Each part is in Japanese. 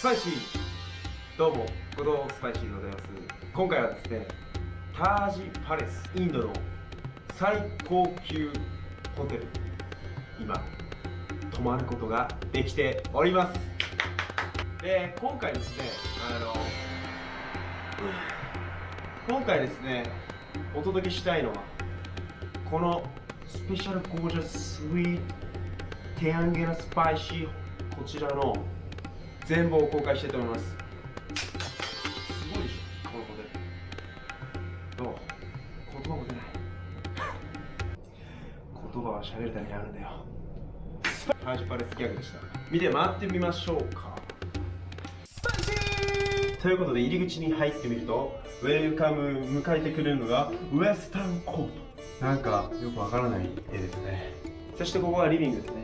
スパイシー。どうも、後藤スパイシーでございます。今回はですね、タージパレス、インドの最高級ホテル、今泊まることができております。で、今回ですね、お届けしたいのはこのスペシャルゴージャススイートテアンゲラスパイシー、こちらの全貌を公開したいと思います。すごいでしょ、このホテル。どう？言葉も出ない。言葉は喋るためにあるんだよ。タージパレスギャグでした。見て回ってみましょうか。スパイシーということで、入り口に入ってみると、ウェルカム迎えてくれるのがウエスタンコート。なんかよくわからない絵ですね。そしてここはリビングですね。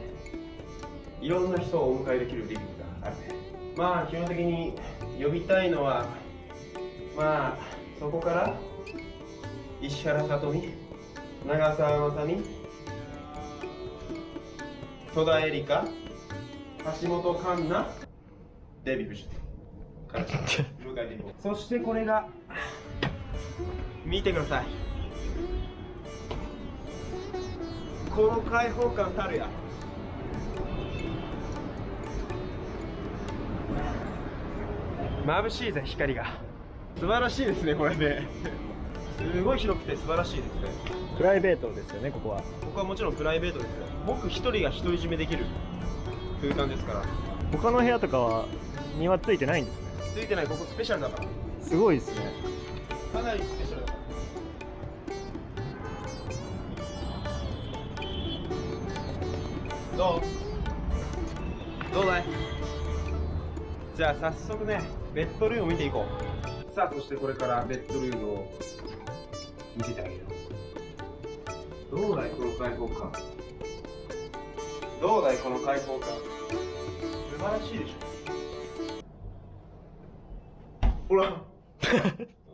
いろんな人をお迎えできるリビングがあるね。まあ基本的に呼びたいのは、まあそこから石原さとみ、長澤まさみ、戸田恵梨香、橋本環奈、デヴィ夫人から迎えていこう。そしてこれが、見てください、この開放感たるや。眩しいぜ、光が。素晴らしいですね、これね。すごい広くて素晴らしいですね。プライベートですよね、ここは。ここはもちろんプライベートですよ。僕一人が独り占めできる空間ですから。他の部屋とかは庭ついてないんですね。ついてない、ここスペシャルだから。すごいですね。かなりスペシャルだから。どうだい？じゃあ早速ね、ベッドルームを見ていこう。さあ、そしてこれからベッドルームを見せてあげるよ。どうだいこの開放感。どうだいこの開放感。素晴らしいでしょ。ほら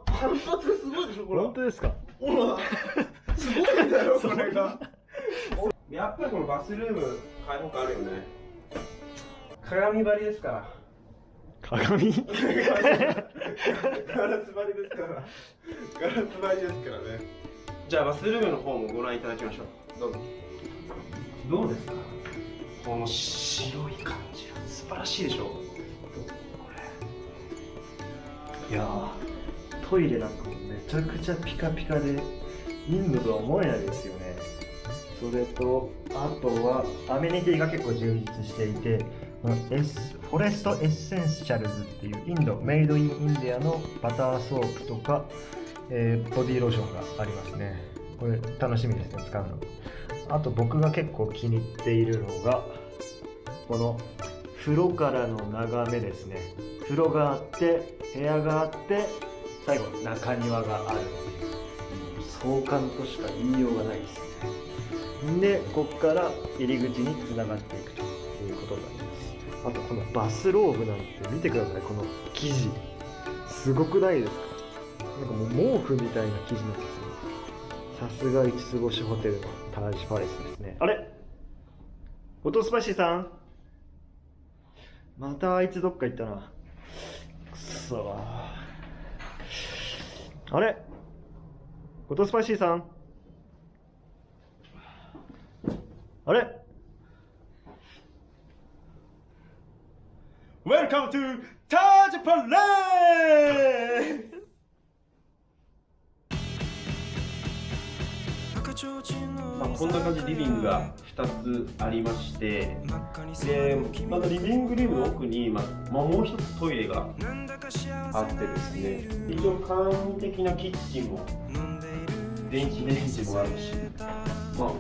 反発がすごいでしょ、これ。本当ですか？ほらすごいんだよ、これが。やっぱりこのバスルーム開放感あるよね。鏡張りですから。鏡？ガラス張りですから。ガラス張りですからね。じゃあバスルームの方もご覧いただきましょう。どうぞ。どうですか、この白い感じが素晴らしいでしょ。こいやー、トイレなんかもめちゃくちゃピカピカでインドとは思えないですよね。それとあとはアメニティが結構充実していて、フォレストエッセンシャルズっていうインドメイドインインディアのバターソープとか、ボディーローションがありますね。これ楽しみですね、使うの。あと僕が結構気に入っているのがこの風呂からの眺めですね。風呂があって部屋があって最後中庭があるっていう壮観としか言いようがないですね。でここから入り口につながっていくということになります。あとこのバスローブなんて見てください。この生地すごくないですか？なんかもう毛布みたいな生地なんですよ。さすが5つ星ホテルのタージパレスですね。あれ、後藤スパイシーさん、またあいつどっか行ったな。くそー。あれ、後藤スパイシーさん、あれ、 Welcome to タージパレス。こんな感じでリビングが2つありまして、でまたリビングルームの奥に、もう一つトイレがあってですね、非常に簡易的なキッチンも電子レンジもあるし、こ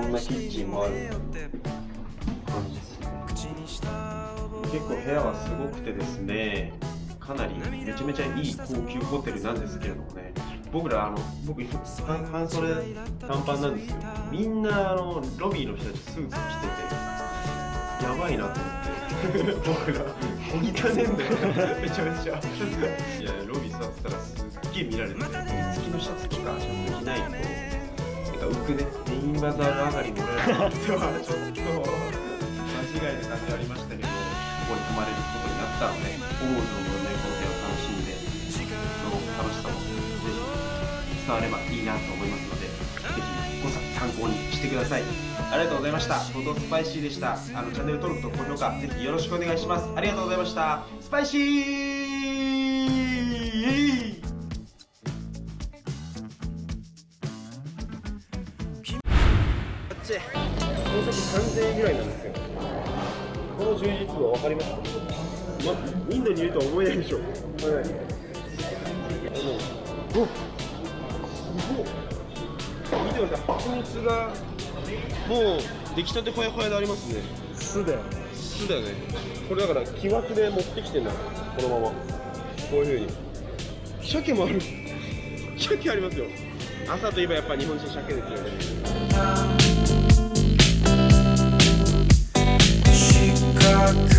んなキッチンもある感じですね。結構部屋はすごくてですね、かなりめちゃめちゃいい高級ホテルなんですけれどもね、僕半袖短パンなんですよ。みんなロビーの人たちスーツ着ててやばいなと思って僕ら小汚ねえんだよめちゃめちゃ。いやロビー座ってたらすっげえ見られて、月のシャツ着たちゃんと着ないとなんか浮くね。メインバザール上がりの俺らとはちょっと間違いな感じありましたけど、こに泊まれることになったので、思う存分ねこの部屋を楽しんで、その楽しさもぜひ伝わればいいなと思いますので、ぜひご参考にしてください。ありがとうございました。ボトスパイシーでした。チャンネル登録と高評価ぜひよろしくお願いします。ありがとうございました。スパイシー。この先3000円ぐらいなんですよ。この充実度分かりますか？インドにいるとは思えないでしょ。はい。お、すごい。見てください。蜂蜜がもう出来たてほやほやでありますね。酢だよね。酢だよね。これだから木枠で持ってきてんだよ。このまま。こういう風に。鮭もある。鮭ありますよ。朝といえばやっぱ日本人鮭ですよね。四角